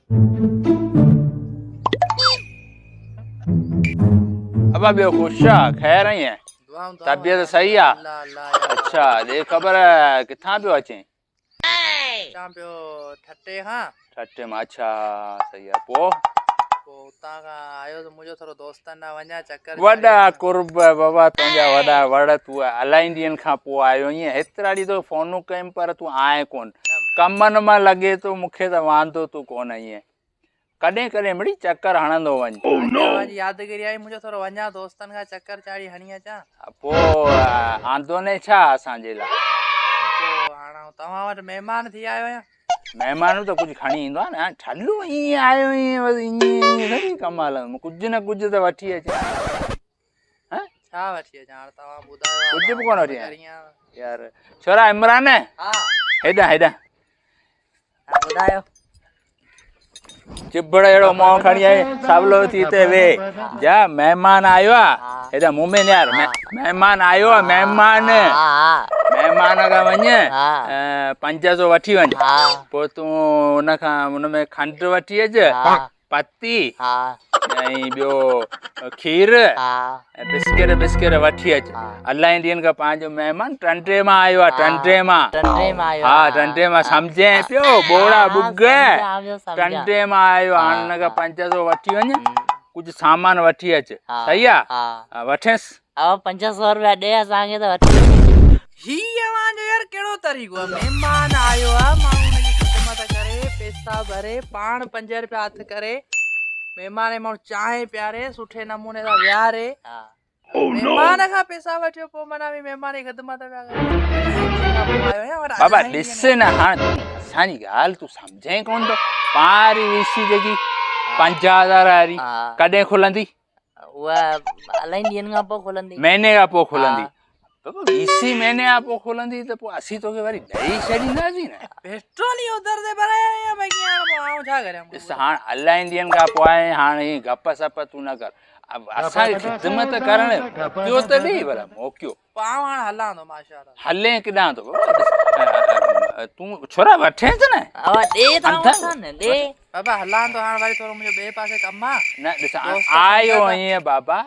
अब बियो खुशा खैर ही है तबीयत सही आ अच्छा दे खबर किथां पियो अचे ठटे खां ठटे में अच्छा सही है पो उतां खां आयो त मुंहिंजो थोरो दोस्तनि ॾांहुं वञा चकर वॾा कुर्ब बाबा तुंहिंजा वॾा वड़ तूं इलाही ॾींहंनि खां पोइ आयो ईअं हेतिरा ॾींहं तो फोनूं कयमि पर तूं आए कोन कमनि मां लॻे थो मूंखे त वांदो तूं कोन ईअं कॾहिं कॾहिं मिड़ी चकर हणंदो वञ यादगिरी आई मुंहिंजो थोरो वञा दोस्तनि खां चकर चाड़ी हणी अचां पोइ आंदो न छा असांजे लाइ हाणे तव्हां वटि महिमान थी आयो आहियां महिमान त कुझु खणी ईंदो आहे न ठल्लू ईअं आयो ईअं कमु हलंदो कुझु न कुझु त वठी अचे छा वठी अचां हाणे तव्हां ॿुधायो कुझु बि कोन वठी यार छोरा इमरान हेॾां हेॾां ॿुधायो चिबड़ अहिड़ो मोह खणी आई सावलो थी हिते वे जा महिमान आयो आहे हेॾा मुंहुं में यार महिमान आयो आहे महिमान खां वञ 500 वठी वञ पोइ तूं हुनमें खंड वठी अच पती ऐं ॿियो खीर बिस्किट बिस्किट वठी अच इलाही ॾींहंनि खां पंहिंजो महिमान टंडे मां आयो आहे टंडे मां हा टंडे मां सम्झे पियो बोड़ा बुग टंडे मां आयो हाणे हुनखां 500 वठी वञ कुझु सामान वठी अच सही आहे वठेसि 500 रुपया ॾे असांखे त वठी हीअ मुंहिंजो यार कहिड़ो तरीक़ो आहे महिमान आयो आहे माण्हू हुनजी ख़िदमत करे पैसा भरे पाण 5 रुपया हथ करे महिमान माण्हू चांहि पियारे सुठे नमूने सां विहारे महिमान खां पैसा वठियो पोइ माना बि महिमान जी ख़िदमत बाबा ॾिस न हाणे असांजी ॻाल्हि तूं सम्झे कोन थो पारी विसी जेकी 5000 वारी कॾहिं खुलंदी उहा इलाही ॾींहंनि खां पोइ खुलंदी महीने खां पोइ खुलंदी इसी महीने खां पोइ खुलंदी त पोइ असीं तोखे वरी ॾेई छॾींदासीं न पेट्रोल ई उधर ते भराया भई कीअं छा करियां ॾिस हाणे इलाही ॾींहंनि खां पोइ आहे हाणे हीअ गप सप तूं न कर असांखे ख़िदमत करणु पियो त ॾेई भला मोकियो पाण हाणे हलां थो माशाअल्लाह हले किॾां थो तूं छोरा वठेसि न बाबा हलां थो हाणे वरी थोरो मुंहिंजो ॿिए पासे कमु आहे न ॾिस आयो ईअं बाबा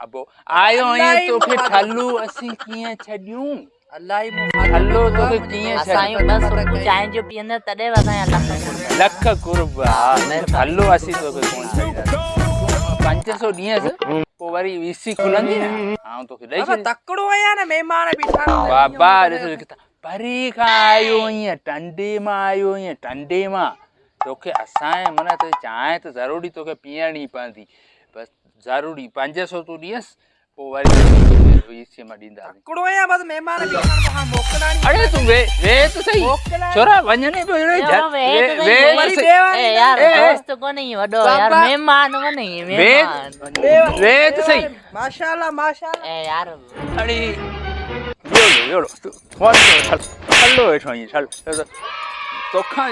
अबो आयो ईअं तोखे ठल्लू असीं कीअं छॾियूं हलो तोखे कीअं छॾियूं चांहि जो पीअंदा तॾहिं असांजा लख कुर्ब हलो असीं तोखे कोन छॾींदासीं 500 ॾींहं पोइ वरी वीसी खुलंदी न आऊं तोखे ॾेई छॾींदुसि तकड़ो आहियां न महिमान बीठा बाबा ॾिस परी खां आयो ईअं टंडे मां आयो ईअं टंडे मां तोखे असांजे मन ते चांहि त ज़रूरी तोखे पीअणी पवंदी बसि ज़रूरी 500 तूं ॾियसि पोइ वरी वीसी मां ॾींदासीं तकड़ो आहियां बस महिमान बीठा मोकिलणा अरे तूं वे त सही छोरा वञने पियो यार दोस्त कोन्हे वॾो यार महिमान कोन्हे वे त सही माशाअल्लाह माशाअल्लाह ए यार अरे योड़ो हलो वेठो ईअं छल तोखां